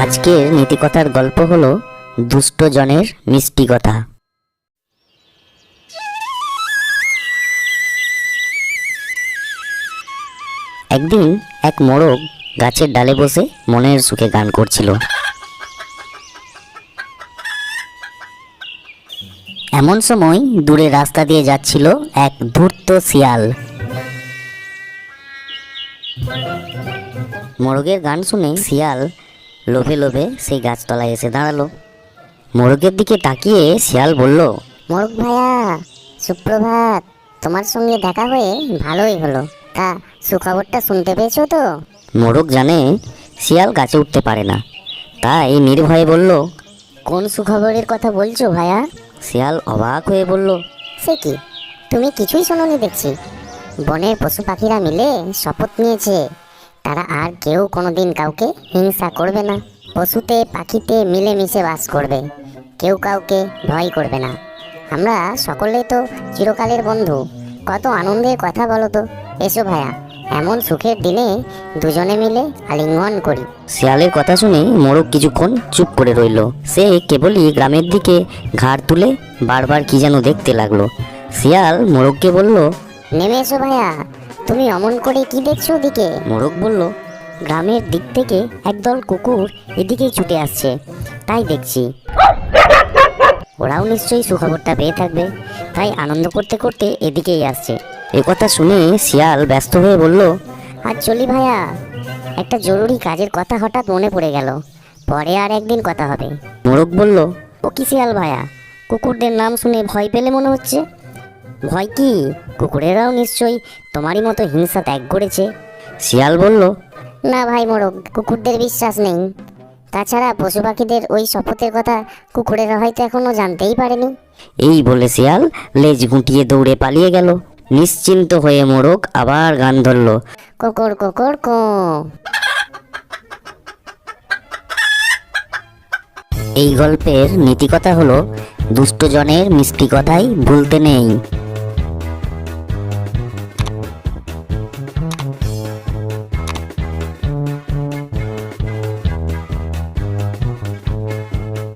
আজকের নীতিকথার গল্প হলো দুষ্ট জনের মিষ্টি কথা। একদিন এক মোরগ গাছের ডালে বসে মনের সুখে গান করছিল। এমন সময় দূরে রাস্তা দিয়ে যাচ্ছিল এক ধূর্ত শিয়াল। মোরগের গান শুনে শিয়াল লোভে লোভে সেই গাছতলায় এসে দাঁড়ালো। মোরগের দিকে তাকিয়ে শিয়াল বলল, মোরগ ভাইয়া, সুপ্রভাত। তোমার সঙ্গে দেখা হয়ে ভালোই হলো। তা সুখবরটা শুনতে পেয়েছো তো? মোরগ জানে শিয়াল গাছে উঠতে পারে না, তাই নির্ভয়ে বলল, কোন সুখবরের কথা বলছো ভাইয়া? শিয়াল অবাক হয়ে বলল, সে কি, তুমি কিছুই শোনোনি দেখছি। বনের পশু পাখিরা মিলে শপথ নিয়েছে তারা আর কেউ কোনোদিন কাউকে হিংসা করবে না। পশুতে পাখিতে মিলেমিশে বাস করবে, কেউ কাউকে ভয় করবে না। আমরা সকলেই তো চিরকালের বন্ধু। কত আনন্দের কথা বলো তো। এসো ভাইয়া, এমন সুখের দিনে দুজনে মিলে আলিঙ্গন করি। শিয়ালের কথা শুনে মোরগ কিছুক্ষণ চুপ করে রইল। সে কেবলই গ্রামের দিকে ঘাড় তুলে বারবার কি যেন দেখতে লাগলো। শিয়াল মোরগকে বলল, নেমে এসো ভাইয়া, তুমি অমন করে কি দেখছো ওদিকে? মোরগ বলল, গ্রামের দিক থেকে একদল কুকুর এদিকেই ছুটে আসছে, তাই দেখছি। ওরাও নিশ্চয়ই সুখবরটা পেয়ে থাকবে, তাই আনন্দ করতে করতে এদিকেই আসছে। কথা শুনে শিয়াল ব্যস্ত হয়ে বলল, আর চলি ভাইয়া, একটা জরুরি কাজের কথা হঠাৎ মনে পড়ে গেল। পরে আর একদিন কথা হবে। মোরগ বলল, ও কি শিয়াল ভাইয়া, কুকুরদের নাম শুনে ভয় পেলে মনে হচ্ছে। ভয় কি, কুকুরেরাও নিশ্চয়ই তোমারই মতো হিংসা ত্যাগ করেছে। শিয়াল বলল, না ভাই মোরগ, কুকুরদের বিশ্বাস নেই। তাছাড়া পশু পাখিদের ওই শপথের কথা কুকুরেরা হয়তো এখনো জানতেই পারেনি। এই বলে শিয়াল লেজ গুটিয়ে দৌড়ে পালিয়ে গেল। নিশ্চিন্ত হয়ে মোরগ আবার গান ধরল, কোকর কোকর কো। এই গল্পের নীতিকথা হলো দুষ্টজনের মিষ্টি কথাই ভুলতে নেই।